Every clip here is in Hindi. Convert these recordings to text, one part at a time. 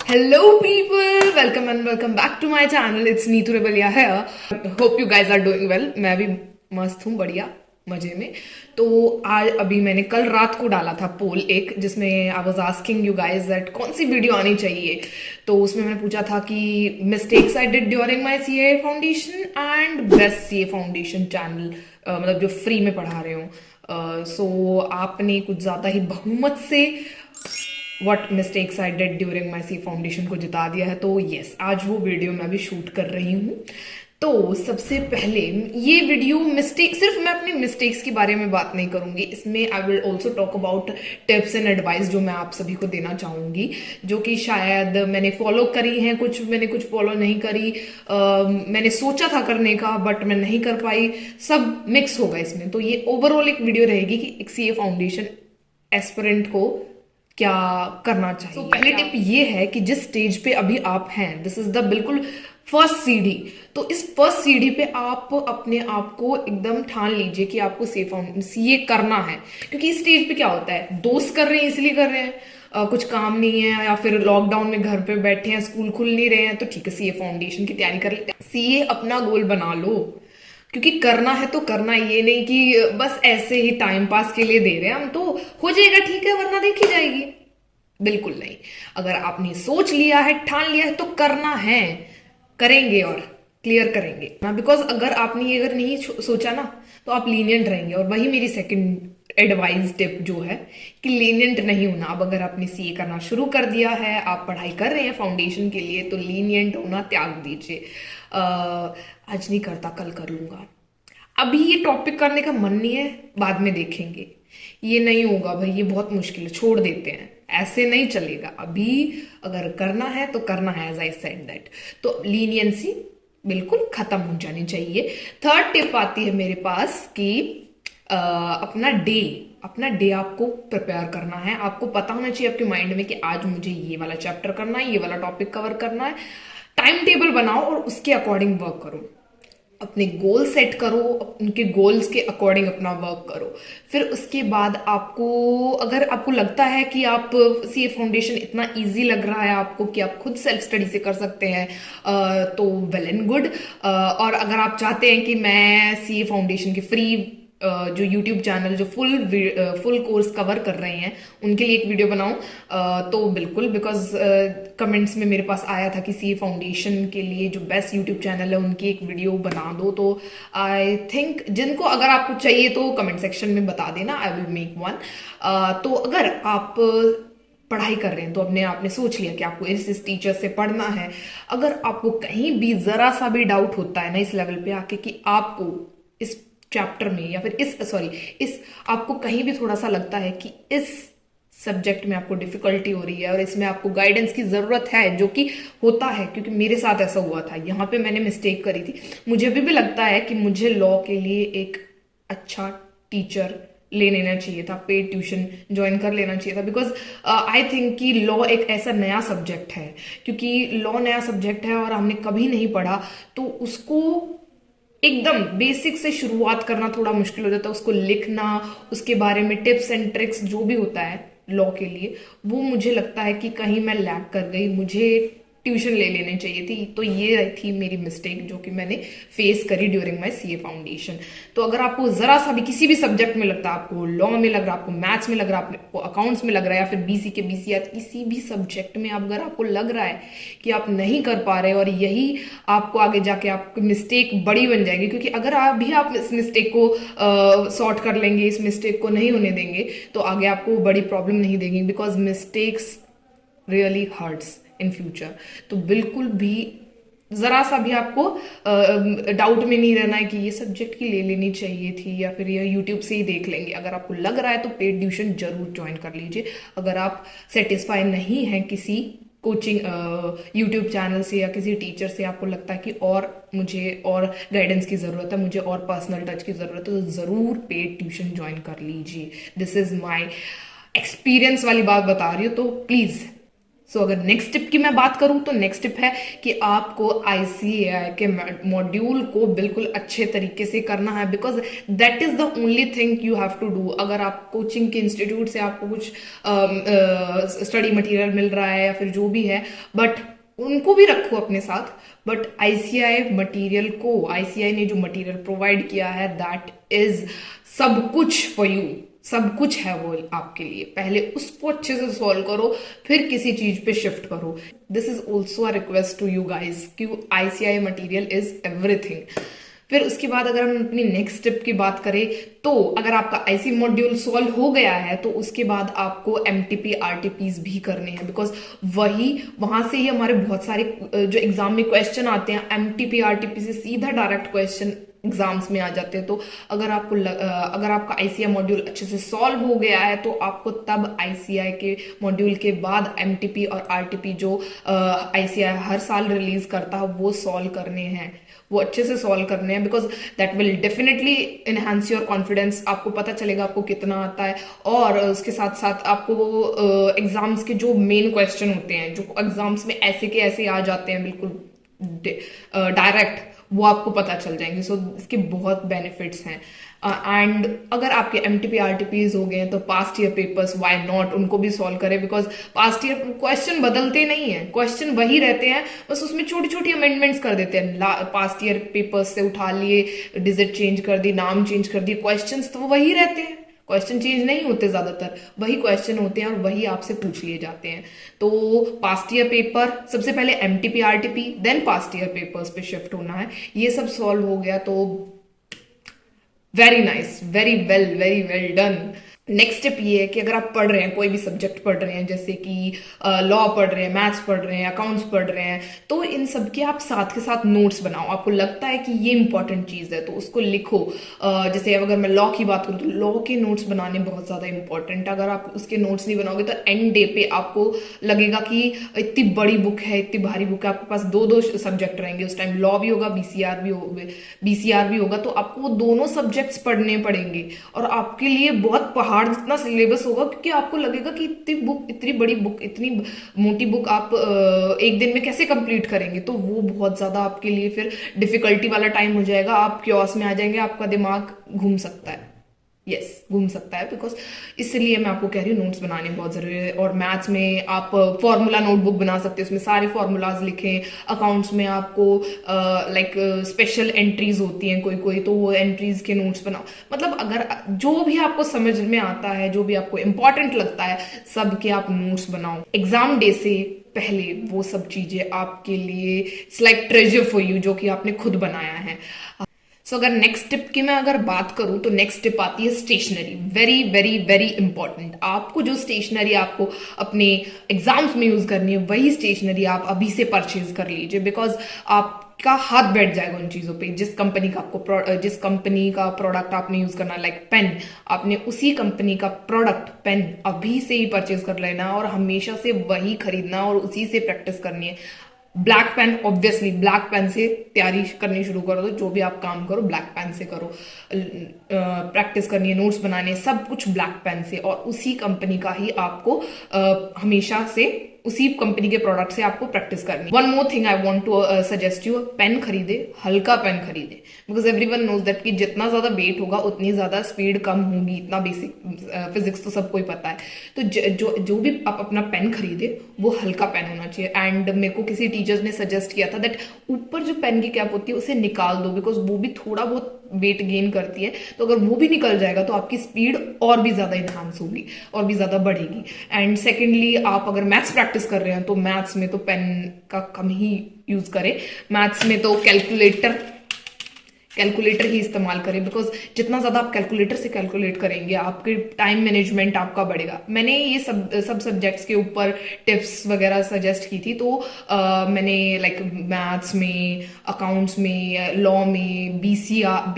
Hello people, welcome and welcome back to my channel. It's Neetu Rebellia here. Hope you guys are doing well. मैं भी मस्त हूँ, बढ़िया मजे में। तो आज अभी मैंने कल रात को डाला था पोल एक, जिसमें I was asking you guys that कौन सी वीडियो आनी चाहिए। तो उसमें मैंने पूछा था कि mistakes I did during my CA foundation and best CA foundation channel, मतलब जो फ्री में पढ़ा रहे हो। सो आपने कुछ ज्यादा ही बहुमत से what mistakes I did during my C foundation को जिता दिया है। तो यस, आज वो वीडियो मैं भी शूट कर रही हूँ। तो सबसे पहले ये वीडियो सिर्फ मैं अपनी मिस्टेक्स के बारे में बात नहीं करूंगी, इसमें I will also talk about tips and advice जो मैं आप सभी को देना चाहूंगी, जो कि शायद मैंने फॉलो करी हैं, मैंने कुछ फॉलो नहीं करी। मैंने सोचा था करने का बट मैं नहीं कर पाई, सब मिक्स होगा इसमें। तो ये ओवरऑल एक वीडियो रहेगी कि एक सीए फाउंडेशन एस्पिरेंट को क्या करना चाहिए। तो पहली टिप ये है कि जिस स्टेज पे अभी आप हैं, दिस इज द बिल्कुल फर्स्ट सीढ़ी। तो इस फर्स्ट सीढ़ी पे आप अपने आप को एकदम ठान लीजिए कि आपको सीए करना है। क्योंकि इस स्टेज पे क्या होता है, दोस्त कर रहे हैं इसलिए कर रहे हैं, कुछ काम नहीं है या फिर लॉकडाउन में घर पे बैठे हैं, स्कूल खुल नहीं रहे हैं, तो ठीक है सीए फाउंडेशन की तैयारी कर लेते हैं। सीए अपना गोल बना लो, क्योंकि करना है तो करना, ये नहीं कि बस ऐसे ही टाइम पास के लिए दे रहे हैं हम, तो हो जाएगा ठीक है वरना देखी जाएगी। बिल्कुल नहीं, अगर आपने सोच लिया है, ठान लिया है तो करना है, करेंगे और क्लियर करेंगे ना। बिकॉज अगर आपने ये अगर नहीं सोचा ना तो आप लीनियंट रहेंगे। और वही मेरी सेकंड एडवाइस टिप जो है कि लीनियंट नहीं होना। अब अगर आपने सीए करना शुरू कर दिया है, आप पढ़ाई कर रहे हैं फाउंडेशन के लिए, तो लीनियंट होना त्याग दीजिए। आज नहीं करता कल कर लूंगा, अभी ये टॉपिक करने का मन नहीं है, बाद में देखेंगे, ये नहीं होगा भाई, ये बहुत मुश्किल है, छोड़ देते हैं, ऐसे नहीं चलेगा। अभी अगर करना है तो करना है, एज आई सेड दैट। तो लीनियंसी बिल्कुल खत्म हो जानी चाहिए। थर्ड टिप आती है मेरे पास कि अपना डे आपको प्रिपेयर करना है। आपको पता होना चाहिए आपके माइंड में कि आज मुझे ये वाला चैप्टर करना है, ये वाला टॉपिक कवर करना है। टाइम टेबल बनाओ और उसके अकॉर्डिंग वर्क करो। अपने गोल सेट करो, उनके गोल्स के अकॉर्डिंग अपना वर्क करो। फिर उसके बाद अगर आपको लगता है कि आप सीए फाउंडेशन इतना इजी लग रहा है आपको कि आप खुद सेल्फ स्टडी से कर सकते हैं, तो वेल एंड गुड। और अगर आप चाहते हैं कि मैं सीए फाउंडेशन की फ्री जो यूट्यूब चैनल जो फुल कोर्स कवर कर रहे हैं उनके लिए एक वीडियो बनाऊं, तो बिल्कुल, बिकॉज कमेंट्स में मेरे पास आया था कि सीए फाउंडेशन के लिए जो बेस्ट यूट्यूब चैनल है उनकी एक वीडियो बना दो। तो आई थिंक जिनको अगर आपको चाहिए तो कमेंट सेक्शन में बता देना, आई विल मेक वन। तो अगर आप पढ़ाई कर रहे हैं तो आपने सोच लिया कि आपको इस टीचर से पढ़ना है। अगर आपको कहीं भी जरा सा भी डाउट होता है ना इस लेवल पे आके कि आपको इस चैप्टर में या फिर इस आपको कहीं भी थोड़ा सा लगता है कि इस सब्जेक्ट में आपको डिफिकल्टी हो रही है और इसमें आपको गाइडेंस की जरूरत है, जो कि होता है, क्योंकि मेरे साथ ऐसा हुआ था। यहाँ पे मैंने मिस्टेक करी थी। मुझे भी लगता है कि मुझे लॉ के लिए एक अच्छा टीचर ले लेना चाहिए था, पेड ट्यूशन ज्वाइन कर लेना चाहिए था। बिकॉज आई थिंक कि लॉ एक ऐसा नया सब्जेक्ट है, क्योंकि लॉ नया सब्जेक्ट है और हमने कभी नहीं पढ़ा, तो उसको एकदम बेसिक से शुरुआत करना थोड़ा मुश्किल हो जाता है। उसको लिखना, उसके बारे में टिप्स एंड ट्रिक्स जो भी होता है लॉ के लिए, वो मुझे लगता है कि कहीं मैं लैग कर गई, मुझे ट्यूशन ले लेनी चाहिए थी। तो ये थी मेरी मिस्टेक जो कि मैंने फेस करी ड्यूरिंग माय सीए फाउंडेशन। तो अगर आपको जरा सा भी किसी भी सब्जेक्ट में लगता है, आपको लॉ में लग रहा है, आपको मैथ्स में लग रहा है, आपको अकाउंट्स में लग रहा है, या फिर बीसी के बीसीआर, किसी भी सब्जेक्ट में अगर आपको लग रहा है कि आप नहीं कर पा रहे और यही आपको आगे जाके आपकी मिस्टेक बड़ी बन जाएगी, क्योंकि अगर अभी आप इस मिस्टेक को सॉर्ट कर लेंगे, इस मिस्टेक को नहीं होने देंगे, तो आगे आपको बड़ी प्रॉब्लम नहीं देंगे। Because mistakes really hurts in future. तो बिल्कुल भी जरा सा भी आपको डाउट में नहीं रहना है कि ये सब्जेक्ट की ले लेनी चाहिए थी या फिर ये यूट्यूब से ही देख लेंगे। अगर आपको लग रहा है तो पेड ट्यूशन जरूर ज्वाइन कर लीजिए। अगर आप सेटिस्फाई नहीं हैं किसी कोचिंग यूट्यूब चैनल से या किसी टीचर से, आपको लगता है कि मुझे और गाइडेंस की जरूरत है, मुझे और पर्सनल टच की जरूरत है, तो जरूर पेड ट्यूशन ज्वाइन कर लीजिए। दिस इज माई एक्सपीरियंस वाली बात बता रही हूँ। तो प्लीज सो अगर नेक्स्ट टिप की मैं बात करूं तो नेक्स्ट टिप है कि आपको आईसीएआई के मॉड्यूल को बिल्कुल अच्छे तरीके से करना है, because that is the only thing you have to do. अगर आप कोचिंग के इंस्टीट्यूट से आपको कुछ स्टडी मटेरियल मिल रहा है या फिर जो भी है, बट उनको भी रखो अपने साथ, बट आईसीआई ने जो मटेरियल प्रोवाइड किया है दैट इज सब कुछ फॉर यू, सब कुछ है वो आपके लिए। पहले उसको अच्छे से सॉल्व करो, फिर किसी चीज पे शिफ्ट करो। This is also a request to you guys कि आईसीआई मटेरियल इज एवरीथिंग। फिर उसके बाद अगर हम अपनी नेक्स्ट स्टेप की बात करें तो अगर आपका आईसी मॉड्यूल सॉल्व हो गया है तो उसके बाद आपको एमटीपी आरटीपीज भी करने हैं, बिकॉज वहां से ही हमारे बहुत सारे जो एग्जाम में क्वेश्चन आते हैं एमटीपी आरटीपी से सीधा डायरेक्ट क्वेश्चन एग्जाम्स में आ जाते हैं। तो अगर आपका आईसीआई मॉड्यूल अच्छे से सॉल्व हो गया है तो आपको तब आईसीआई के मॉड्यूल के बाद एमटीपी और आरटीपी जो आईसीआई हर साल रिलीज करता है वो सॉल्व करने हैं, वो अच्छे से सॉल्व करने हैं, because that will definitely enhance your confidence. आपको पता चलेगा आपको कितना आता है, और उसके साथ साथ आपको वो एग्जाम्स के जो मेन क्वेश्चन होते हैं जो एग्जाम्स में ऐसे के ऐसे आ जाते हैं बिल्कुल डायरेक्ट, वो आपको पता चल जाएंगे। सो इसके बहुत बेनिफिट्स हैं। एंड अगर आपके एमटीपी आरटीपीज हो गए हैं तो past year papers why not उनको भी सॉल्व करें, बिकॉज पास्ट ईयर क्वेश्चन बदलते नहीं है, क्वेश्चन वही रहते हैं, बस उसमें छोटी छोटी अमेंडमेंट्स कर देते हैं। पास्ट ईयर पेपर्स से उठा लिए, डिजिट चेंज कर दी, नाम चेंज कर दिए, क्वेश्चंस तो वही रहते हैं, क्वेश्चन चेंज नहीं होते, ज्यादातर वही क्वेश्चन होते हैं और वही आपसे पूछ लिए जाते हैं। तो पास्ट ईयर पेपर सबसे पहले MTP RTP then past year papers पे शिफ्ट होना है। ये सब सॉल्व हो गया तो very nice, very well done. Next step ये है कि अगर आप पढ़ रहे हैं, कोई भी सब्जेक्ट पढ़ रहे हैं, जैसे कि लॉ पढ़ रहे हैं, मैथ्स पढ़ रहे हैं, अकाउंट्स पढ़ रहे हैं, तो इन सब के आप साथ के साथ नोट्स बनाओ। आपको लगता है कि ये इंपॉर्टेंट चीज है तो उसको लिखो। जैसे अगर मैं लॉ की बात करूँ तो लॉ के नोट्स बनाने बहुत ज्यादा इंपॉर्टेंट है। अगर आप उसके नोट्स नहीं बनाओगे तो एंड डे पे आपको लगेगा कि इतनी बड़ी बुक है, इतनी भारी बुक है, आपके पास दो सब्जेक्ट रहेंगे उस टाइम, लॉ भी होगा, बीसीआर भी होगा, तो आपको वो दोनों सब्जेक्ट्स पढ़ने पड़ेंगे और आपके लिए बहुत पहाड़ जितना सिलेबस होगा, क्योंकि आपको लगेगा कि इतनी बड़ी बुक, इतनी मोटी बुक आप एक दिन में कैसे कंप्लीट करेंगे। तो वो बहुत ज्यादा आपके लिए फिर डिफिकल्टी वाला टाइम हो जाएगा, आप क्योस में आ जाएंगे, आपका दिमाग घूम सकता है, घूम सकता है। बिकॉज इसलिए मैं आपको कह रही हूँ नोट्स बनाने बहुत जरूरी है। और मैथ्स में आप फॉर्मूला नोटबुक बना सकते हैं, उसमें सारे फॉर्मूलाज लिखें। अकाउंट्स में आपको स्पेशल एंट्रीज होती हैं कोई तो वो एंट्रीज के नोट्स बनाओ। मतलब अगर जो भी आपको समझ में आता है, जो भी आपको इंपॉर्टेंट लगता है, सब के आप नोट्स बनाओ। एग्जाम डे से पहले वो सब चीजें आपके लिए it's like treasure for you, जो कि आपने खुद बनाया है। सो अगर नेक्स्ट टिप की मैं अगर बात करूं तो नेक्स्ट टिप आती है स्टेशनरी। Very important. आपको जो स्टेशनरी आपको अपने एग्जाम्स में यूज करनी है वही स्टेशनरी आप अभी से परचेज कर लीजिए, बिकॉज आपका हाथ बैठ जाएगा उन चीजों पे। जिस कंपनी का प्रोडक्ट आपने यूज करना, लाइक पेन, आपने उसी कंपनी का प्रोडक्ट पेन अभी से ही परचेज कर लेना और हमेशा से वही खरीदना और उसी से प्रैक्टिस करनी है। Black pen, obviously black pen से तैयारी करनी शुरू करो, तो जो भी आप काम करो ब्लैक पेन से करो। प्रैक्टिस करनी है, नोट्स बनाने, सब कुछ ब्लैक पेन से, और उसी कंपनी का ही आपको हमेशा से उसी कंपनी के प्रोडक्ट से आपको प्रैक्टिस करनी। One more thing I want to suggest you, pen खरीदे, हल्का पेन खरीदे, बिकॉज एवरीवन नोज दैट कि जितना ज्यादा वेट होगा उतनी ज्यादा स्पीड कम होगी। इतना बेसिक फिजिक्स तो सबको ही पता है। तो जो भी आप अपना पेन खरीदे वो हल्का पेन होना चाहिए। एंड मेरे को किसी टीचर्स ने सजेस्ट किया था दैट ऊपर जो पेन की कैप होती है उसे निकाल दो, बिकॉज वो भी थोड़ा बहुत वेट गेन करती है। तो अगर वो भी निकल जाएगा तो आपकी स्पीड और भी ज्यादा इनहांस होगी और भी ज्यादा बढ़ेगी। एंड सेकेंडली, आप अगर मैथ्स प्रैक्टिस कर रहे हैं तो मैथ्स में तो पेन का कम ही यूज करें। मैथ्स में तो कैलकुलेटर ही इस्तेमाल करें, बिकॉज जितना ज्यादा आप कैलकुलेटर से कैलकुलेट करेंगे आपके टाइम मैनेजमेंट आपका बढ़ेगा। मैंने ये सब सब्जेक्ट्स के ऊपर टिप्स वगैरह सजेस्ट की थी, तो मैंने लाइक मैथ्स में, अकाउंट्स में, लॉ में, बीसीआर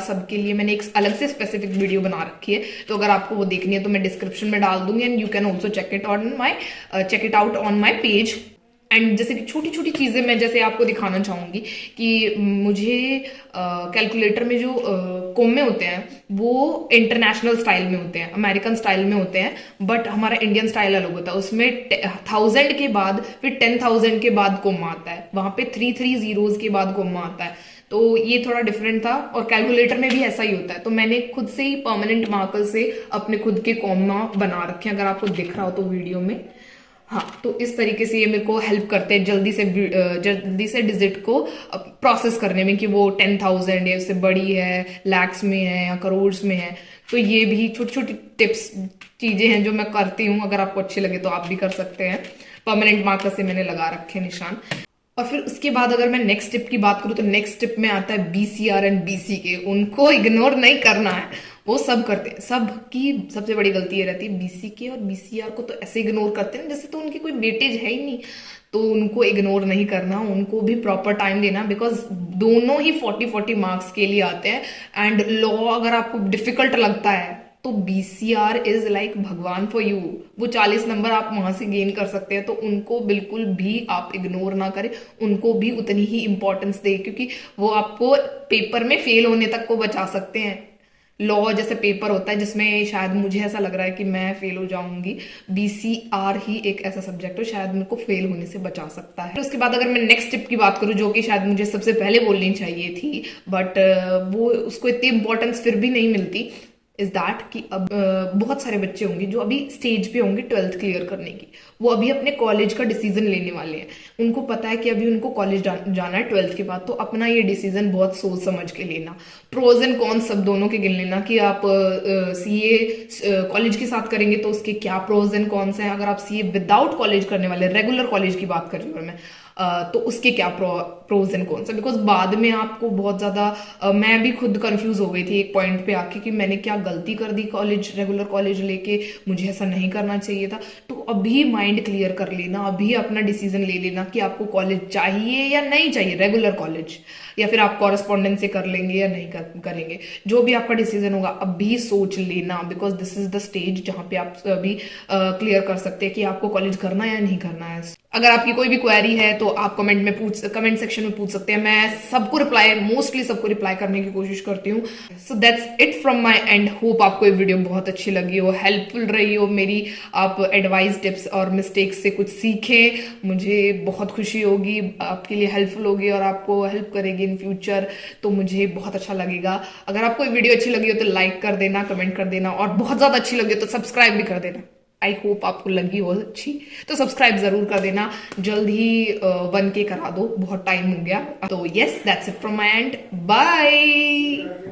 सबके लिए मैंने एक अलग से स्पेसिफिक वीडियो बना रखी है। तो अगर आपको वो देखनी है तो मैं डिस्क्रिप्शन में डाल दूंगी, and you can also check it out on my page and जैसे कि छोटी छोटी चीजें मैं जैसे आपको दिखाना चाहूंगी कि मुझे कैलकुलेटर में जो कोमे होते हैं वो इंटरनेशनल स्टाइल में होते हैं, अमेरिकन स्टाइल में होते हैं, बट हमारा इंडियन स्टाइल अलग होता है। उसमें 1000 के बाद फिर 10,000 के बाद कोमा आता है, वहां पे 3 zeros के बाद कोमा आता है। तो ये थोड़ा डिफरेंट था, और कैलकुलेटर में भी ऐसा ही होता है। तो मैंने खुद से ही परमानेंट मार्कर से अपने खुद के कॉमा बना रखे हैं, अगर आपको दिख रहा हो तो वीडियो में। हाँ, तो इस तरीके से ये मेरे को हेल्प करते हैं जल्दी से डिजिट को प्रोसेस करने में, कि वो 10,000 है, उससे बड़ी है, लैक्स में है या करोड़ में है। तो ये भी छोटी छोटी टिप्स चीजें हैं जो मैं करती हूँ, अगर आपको अच्छी लगे तो आप भी कर सकते हैं। परमानेंट मार्कर से मैंने लगा रखे निशान। और फिर उसके बाद अगर मैं नेक्स्ट टिप की बात करूँ तो नेक्स्ट टिप में आता है BCR एंड BCK। उनको इग्नोर नहीं करना है, वो सब करते हैं। सब की सबसे बड़ी गलती ये रहती है, BCK और BCR को तो ऐसे इग्नोर करते हैं जैसे तो उनकी कोई वेटेज है ही नहीं। तो उनको इग्नोर नहीं करना, उनको भी प्रॉपर टाइम देना, बिकॉज दोनों ही 40-40 मार्क्स के लिए आते हैं। एंड लॉ अगर आपको डिफिकल्ट लगता है तो BCR इज लाइक भगवान फॉर यू। वो 40 नंबर आप वहां से गेन कर सकते हैं, तो उनको बिल्कुल भी आप इग्नोर ना करें, उनको भी उतनी ही इंपॉर्टेंस दें, क्योंकि वो आपको पेपर में फेल होने तक को बचा सकते हैं। लॉ जैसे पेपर होता है जिसमें शायद मुझे ऐसा लग रहा है कि मैं फेल हो जाऊंगी, BCR ही एक ऐसा सब्जेक्ट है शायद मेरे को फेल होने से बचा सकता है। उसके बाद अगर मैं नेक्स्ट टिप की बात करूं, जो कि शायद मुझे सबसे पहले बोलनी चाहिए थी, बट वो उसको इतनी इंपॉर्टेंस फिर भी नहीं मिलती, इज दैट कि अब बहुत सारे बच्चे होंगे जो अभी स्टेज पे होंगे 12th क्लियर करने की। वो अभी अपने कॉलेज का डिसीजन लेने वाले हैं। उनको पता है कि अभी उनको कॉलेज जाना है 12th के बाद, तो अपना ये डिसीजन बहुत सोच समझ के लेना, प्रोज एंड कॉन्स सब दोनों के गिन लेना, कि आप CA कॉलेज के साथ करेंगे तो उसके क्या प्रोज एंड कॉन्स हैं। अगर आप CA विदाउट कॉलेज करने वाले, रेगुलर कॉलेज की बात कर रही हूँ मैं, तो उसके क्या प्रोज एंड कॉन्स है। बिकॉज बाद में आपको बहुत ज्यादा मैं भी खुद कंफ्यूज हो गई थी एक पॉइंट पे आके कि मैंने क्या गलती कर दी कॉलेज, रेगुलर कॉलेज लेके, मुझे ऐसा नहीं करना चाहिए था। तो अभी माइंड क्लियर कर लेना, अभी अपना डिसीजन ले लेना कि आपको कॉलेज चाहिए या नहीं चाहिए, रेगुलर कॉलेज, या फिर आप कॉरेस्पॉन्डेंस से कर लेंगे या नहीं करेंगे। जो भी आपका डिसीजन होगा अभी सोच लेना, because this is the stage जहां पे आप अभी क्लियर कर सकते हैं कि आपको कॉलेज करना है या नहीं करना है। अगर आपकी कोई भी क्वेरी है तो आप कमेंट सेक्शन में पूछ सकते हैं। मैं सबको मोस्टली सबको रिप्लाई करने की कोशिश करती हूँ। So that's it from my and. Hope आपको ये वीडियो बहुत अच्छी लगी हो, हेल्पफुल रही हो मेरी, आप एडवाइस, टिप्स और मिस्टेक्स से कुछ सीखें। मुझे बहुत खुशी होगी, आपके लिए हेल्पफुल होगी और आपको हेल्प करेगी इन फ्यूचर, तो मुझे बहुत अच्छा लगेगा। अगर आपको ये वीडियो अच्छी लगी हो तो लाइक कर देना, कमेंट कर देना, और बहुत ज्यादा अच्छी लगी हो तो सब्सक्राइब भी कर देना। आई होप आपको लगी हो अच्छी, तो सब्सक्राइब जरूर कर देना। जल्द ही 1K करा दो, बहुत टाइम हो गया। तो yes, that's it from my end, bye.